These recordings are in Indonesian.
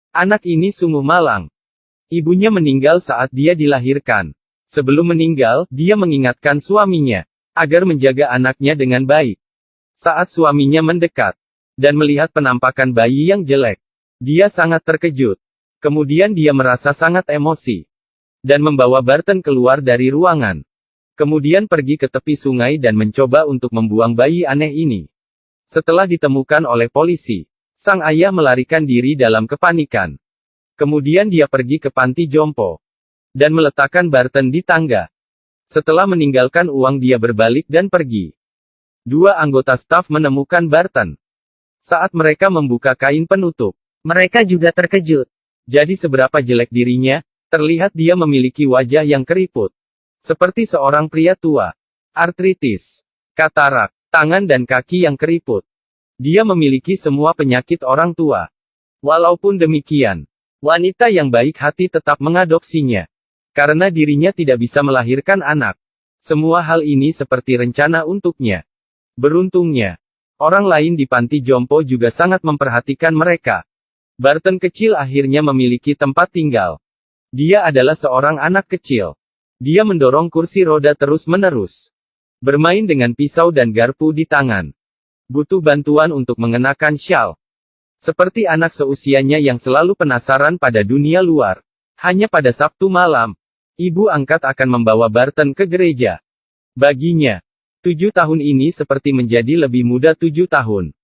Anak ini sungguh malang. Ibunya meninggal saat dia dilahirkan. Sebelum meninggal, dia mengingatkan suaminya agar menjaga anaknya dengan baik. Saat suaminya mendekat dan melihat penampakan bayi yang jelek, dia sangat terkejut. Kemudian dia merasa sangat emosi dan membawa Barton keluar dari ruangan. Kemudian pergi ke tepi sungai dan mencoba untuk membuang bayi aneh ini. Setelah ditemukan oleh polisi, sang ayah melarikan diri dalam kepanikan. Kemudian dia pergi ke panti jompo dan meletakkan Barton di tangga. Setelah meninggalkan uang dia berbalik dan pergi. Dua anggota staf menemukan Barton. Saat mereka membuka kain penutup, mereka juga terkejut. Jadi seberapa jelek dirinya, terlihat dia memiliki wajah yang keriput. Seperti seorang pria tua. Artritis, katarak, tangan dan kaki yang keriput. Dia memiliki semua penyakit orang tua. Walaupun demikian, wanita yang baik hati tetap mengadopsinya. Karena dirinya tidak bisa melahirkan anak. Semua hal ini seperti rencana untuknya. Beruntungnya, orang lain di panti jompo juga sangat memperhatikan mereka. Barton kecil akhirnya memiliki tempat tinggal. Dia adalah seorang anak kecil. Dia mendorong kursi roda terus-menerus. Bermain dengan pisau dan garpu di tangan. Butuh bantuan untuk mengenakan syal. Seperti anak seusianya yang selalu penasaran pada dunia luar. Hanya pada Sabtu malam, ibu angkat akan membawa Barton ke gereja. Baginya, 7 tahun ini seperti menjadi lebih muda 7 tahun.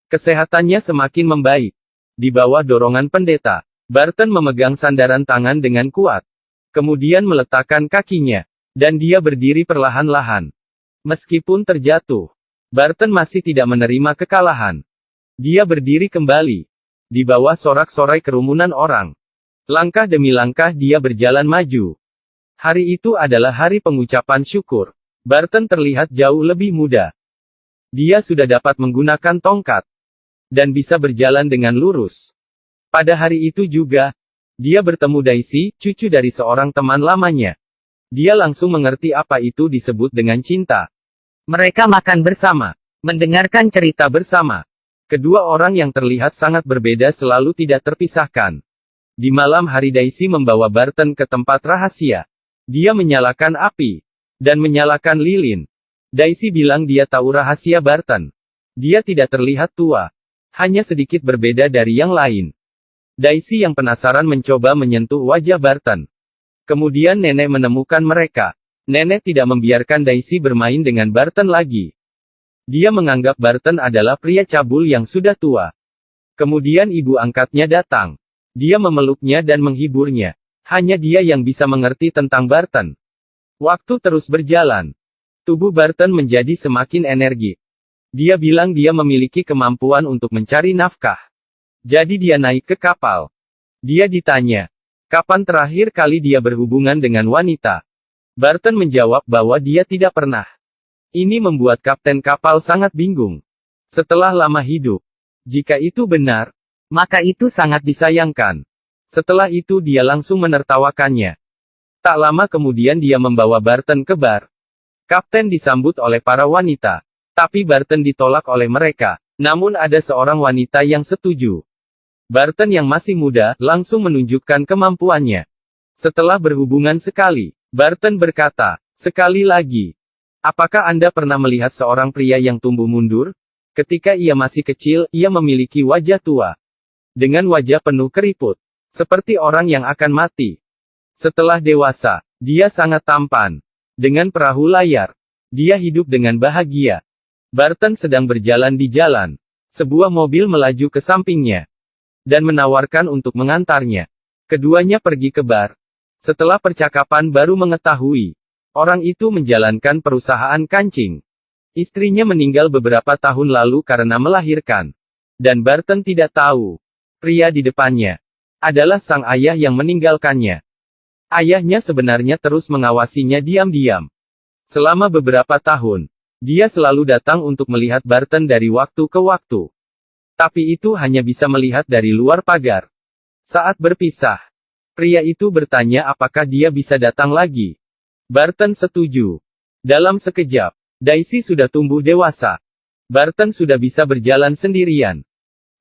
Kesehatannya semakin membaik. Di bawah dorongan pendeta, Barton memegang sandaran tangan dengan kuat. Kemudian meletakkan kakinya. Dan dia berdiri perlahan-lahan. Meskipun terjatuh, Barton masih tidak menerima kekalahan. Dia berdiri kembali. Di bawah sorak-sorai kerumunan orang. Langkah demi langkah dia berjalan maju. Hari itu adalah hari pengucapan syukur. Barton terlihat jauh lebih muda. Dia sudah dapat menggunakan tongkat. Dan bisa berjalan dengan lurus. Pada hari itu juga, dia bertemu Daisy, cucu dari seorang teman lamanya. Dia langsung mengerti apa itu disebut dengan cinta. Mereka makan bersama. Mendengarkan cerita bersama. Kedua orang yang terlihat sangat berbeda selalu tidak terpisahkan. Di malam hari Daisy membawa Barton ke tempat rahasia. Dia menyalakan api. Dan menyalakan lilin. Daisy bilang dia tahu rahasia Barton. Dia tidak terlihat tua. Hanya sedikit berbeda dari yang lain. Daisy yang penasaran mencoba menyentuh wajah Barton. Kemudian nenek menemukan mereka. Nenek tidak membiarkan Daisy bermain dengan Barton lagi. Dia menganggap Barton adalah pria cabul yang sudah tua. Kemudian ibu angkatnya datang. Dia memeluknya dan menghiburnya. Hanya dia yang bisa mengerti tentang Barton. Waktu terus berjalan. Tubuh Barton menjadi semakin energik. Dia bilang dia memiliki kemampuan untuk mencari nafkah. Jadi dia naik ke kapal. Dia ditanya, kapan terakhir kali dia berhubungan dengan wanita? Barton menjawab bahwa dia tidak pernah. Ini membuat kapten kapal sangat bingung. Setelah lama hidup. Jika itu benar, maka itu sangat disayangkan. Setelah itu dia langsung menertawakannya. Tak lama kemudian dia membawa Barton ke bar. Kapten disambut oleh para wanita. Tapi Barton ditolak oleh mereka. Namun ada seorang wanita yang setuju. Barton yang masih muda, langsung menunjukkan kemampuannya. Setelah berhubungan sekali, Barton berkata, sekali lagi. Apakah Anda pernah melihat seorang pria yang tumbuh mundur? Ketika ia masih kecil, ia memiliki wajah tua. Dengan wajah penuh keriput. Seperti orang yang akan mati. Setelah dewasa, dia sangat tampan. Dengan perahu layar. Dia hidup dengan bahagia. Barton sedang berjalan di jalan. Sebuah mobil melaju ke sampingnya. Dan menawarkan untuk mengantarnya. Keduanya pergi ke bar. Setelah percakapan baru mengetahui. Orang itu menjalankan perusahaan kancing. Istrinya meninggal beberapa tahun lalu karena melahirkan. Dan Barton tidak tahu. Pria di depannya adalah sang ayah yang meninggalkannya. Ayahnya sebenarnya terus mengawasinya diam-diam. Selama beberapa tahun. Dia selalu datang untuk melihat Barton dari waktu ke waktu. Tapi itu hanya bisa melihat dari luar pagar. Saat berpisah, pria itu bertanya apakah dia bisa datang lagi. Barton setuju. Dalam sekejap, Daisy sudah tumbuh dewasa. Barton sudah bisa berjalan sendirian.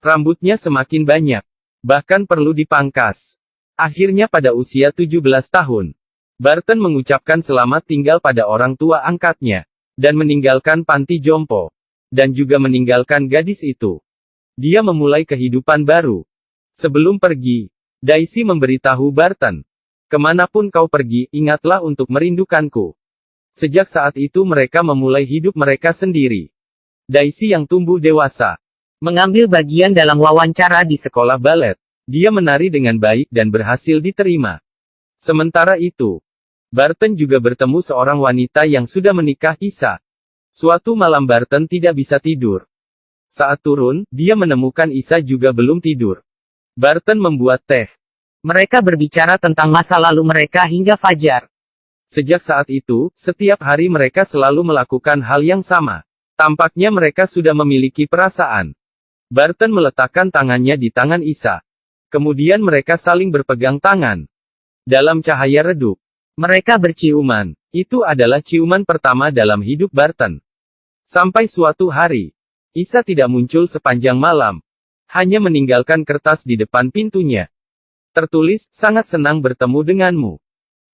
Rambutnya semakin banyak. Bahkan perlu dipangkas. Akhirnya pada usia 17 tahun, Barton mengucapkan selamat tinggal pada orang tua angkatnya, dan meninggalkan panti jompo, dan juga meninggalkan gadis itu. Dia memulai kehidupan baru. Sebelum pergi, Daisy memberitahu Barton, "Kemanapun kau pergi, ingatlah untuk merindukanku." Sejak saat itu mereka memulai hidup mereka sendiri. Daisy yang tumbuh dewasa, mengambil bagian dalam wawancara di sekolah balet. Dia menari dengan baik dan berhasil diterima. Sementara itu, Barton juga bertemu seorang wanita yang sudah menikah, Isa. Suatu malam Barton tidak bisa tidur. Saat turun, dia menemukan Isa juga belum tidur. Barton membuat teh. Mereka berbicara tentang masa lalu mereka hingga fajar. Sejak saat itu, setiap hari mereka selalu melakukan hal yang sama. Tampaknya mereka sudah memiliki perasaan. Barton meletakkan tangannya di tangan Isa. Kemudian mereka saling berpegang tangan. Dalam cahaya redup, mereka berciuman. Itu adalah ciuman pertama dalam hidup Barton. Sampai suatu hari, Isa tidak muncul sepanjang malam. Hanya meninggalkan kertas di depan pintunya. Tertulis, "Sangat senang bertemu denganmu."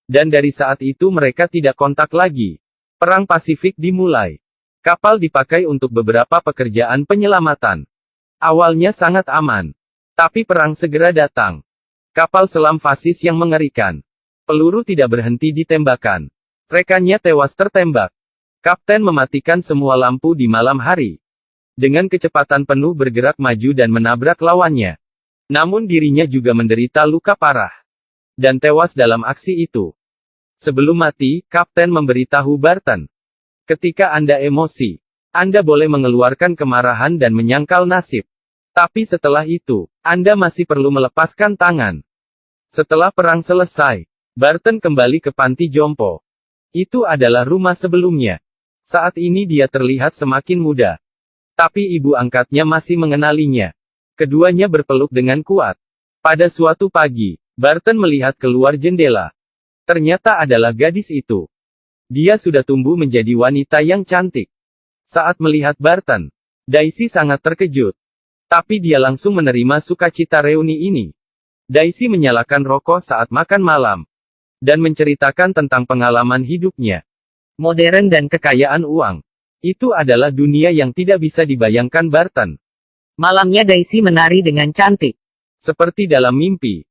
Dan dari saat itu mereka tidak kontak lagi. Perang Pasifik dimulai. Kapal dipakai untuk beberapa pekerjaan penyelamatan. Awalnya sangat aman. Tapi perang segera datang. Kapal selam fasis yang mengerikan. Peluru tidak berhenti ditembakkan. Rekannya tewas tertembak. Kapten mematikan semua lampu di malam hari. Dengan kecepatan penuh bergerak maju dan menabrak lawannya. Namun dirinya juga menderita luka parah. Dan tewas dalam aksi itu. Sebelum mati, Kapten memberitahu Barton. "Ketika Anda emosi, Anda boleh mengeluarkan kemarahan dan menyangkal nasib. Tapi setelah itu, Anda masih perlu melepaskan tangan." Setelah perang selesai, Barton kembali ke panti jompo. Itu adalah rumah sebelumnya. Saat ini dia terlihat semakin muda. Tapi ibu angkatnya masih mengenalinya. Keduanya berpeluk dengan kuat. Pada suatu pagi, Barton melihat keluar jendela. Ternyata adalah gadis itu. Dia sudah tumbuh menjadi wanita yang cantik. Saat melihat Barton, Daisy sangat terkejut. Tapi dia langsung menerima sukacita reuni ini. Daisy menyalakan rokok saat makan malam. Dan menceritakan tentang pengalaman hidupnya. Modern dan kekayaan uang. Itu adalah dunia yang tidak bisa dibayangkan Barton. Malamnya Daisy menari dengan cantik. Seperti dalam mimpi.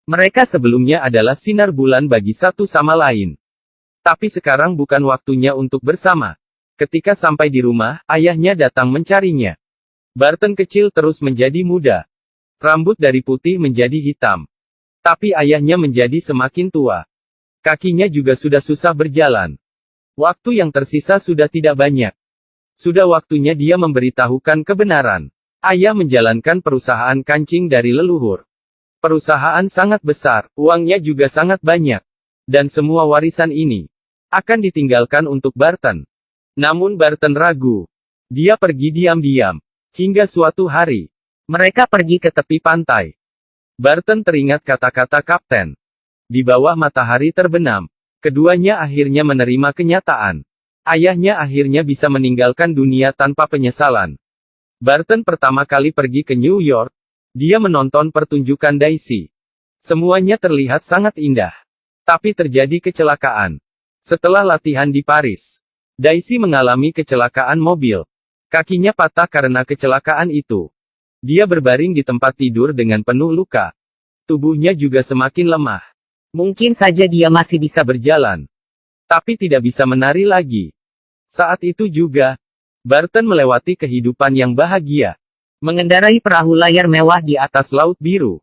Mereka sebelumnya adalah sinar bulan bagi satu sama lain. Tapi sekarang bukan waktunya untuk bersama. Ketika sampai di rumah, ayahnya datang mencarinya. Barton kecil terus menjadi muda. Rambut dari putih menjadi hitam. Tapi ayahnya menjadi semakin tua. Kakinya juga sudah susah berjalan. Waktu yang tersisa sudah tidak banyak. Sudah waktunya dia memberitahukan kebenaran. Ayah menjalankan perusahaan kancing dari leluhur. Perusahaan sangat besar, uangnya juga sangat banyak. Dan semua warisan ini akan ditinggalkan untuk Barton. Namun Barton ragu. Dia pergi diam-diam. Hingga suatu hari, mereka pergi ke tepi pantai. Barton teringat kata-kata Kapten. Di bawah matahari terbenam, keduanya akhirnya menerima kenyataan. Ayahnya akhirnya bisa meninggalkan dunia tanpa penyesalan. Barton pertama kali pergi ke New York. Dia menonton pertunjukan Daisy. Semuanya terlihat sangat indah. Tapi terjadi kecelakaan. Setelah latihan di Paris, Daisy mengalami kecelakaan mobil. Kakinya patah karena kecelakaan itu. Dia berbaring di tempat tidur dengan penuh luka. Tubuhnya juga semakin lemah. Mungkin saja dia masih bisa berjalan. Tapi tidak bisa menari lagi. Saat itu juga, Barton melewati kehidupan yang bahagia. Mengendarai perahu layar mewah di atas laut biru.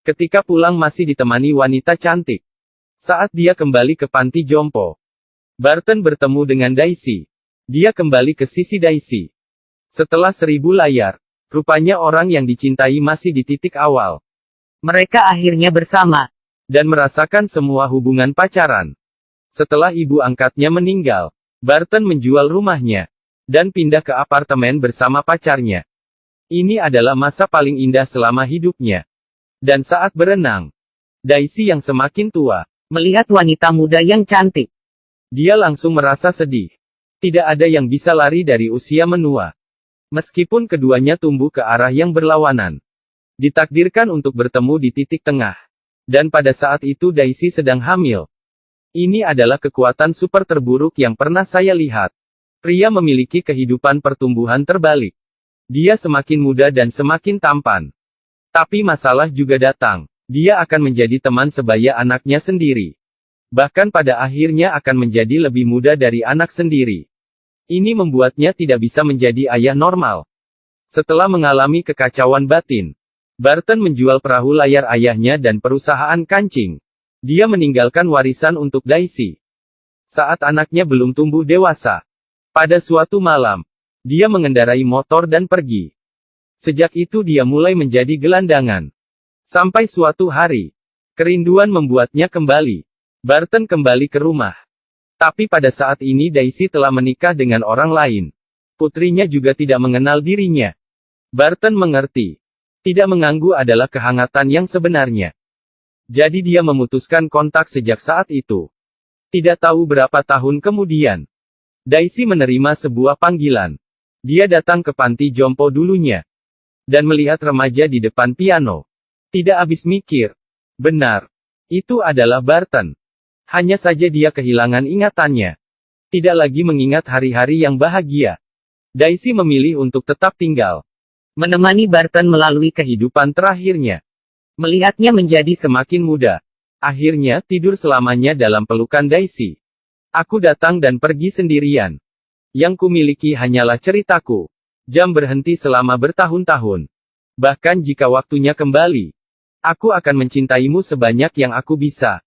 Ketika pulang masih ditemani wanita cantik. Saat dia kembali ke panti jompo, Barton bertemu dengan Daisy. Dia kembali ke sisi Daisy. Setelah 1000 layar, rupanya orang yang dicintai masih di titik awal. Mereka akhirnya bersama. Dan merasakan semua hubungan pacaran. Setelah ibu angkatnya meninggal, Barton menjual rumahnya. Dan pindah ke apartemen bersama pacarnya. Ini adalah masa paling indah selama hidupnya. Dan saat berenang, Daisy yang semakin tua, melihat wanita muda yang cantik. Dia langsung merasa sedih. Tidak ada yang bisa lari dari usia menua. Meskipun keduanya tumbuh ke arah yang berlawanan. Ditakdirkan untuk bertemu di titik tengah. Dan pada saat itu Daisy sedang hamil. Ini adalah kekuatan super terburuk yang pernah saya lihat. Pria memiliki kehidupan pertumbuhan terbalik. Dia semakin muda dan semakin tampan. Tapi masalah juga datang. Dia akan menjadi teman sebaya anaknya sendiri. Bahkan pada akhirnya akan menjadi lebih muda dari anak sendiri. Ini membuatnya tidak bisa menjadi ayah normal. Setelah mengalami kekacauan batin, Barton menjual perahu layar ayahnya dan perusahaan kancing. Dia meninggalkan warisan untuk Daisy. Saat anaknya belum tumbuh dewasa. Pada suatu malam, dia mengendarai motor dan pergi. Sejak itu dia mulai menjadi gelandangan. Sampai suatu hari, kerinduan membuatnya kembali. Barton kembali ke rumah. Tapi pada saat ini Daisy telah menikah dengan orang lain. Putrinya juga tidak mengenal dirinya. Barton mengerti. Tidak mengganggu adalah kehangatan yang sebenarnya. Jadi dia memutuskan kontak sejak saat itu. Tidak tahu berapa tahun kemudian, Daisy menerima sebuah panggilan. Dia datang ke panti jompo dulunya. Dan melihat remaja di depan piano. Tidak habis mikir. Benar. Itu adalah Barton. Hanya saja dia kehilangan ingatannya. Tidak lagi mengingat hari-hari yang bahagia. Daisy memilih untuk tetap tinggal. Menemani Barton melalui kehidupan terakhirnya. Melihatnya menjadi semakin muda. Akhirnya tidur selamanya dalam pelukan Daisy. Aku datang dan pergi sendirian. Yang kumiliki hanyalah ceritaku. Jam berhenti selama bertahun-tahun. Bahkan jika waktunya kembali, aku akan mencintaimu sebanyak yang aku bisa.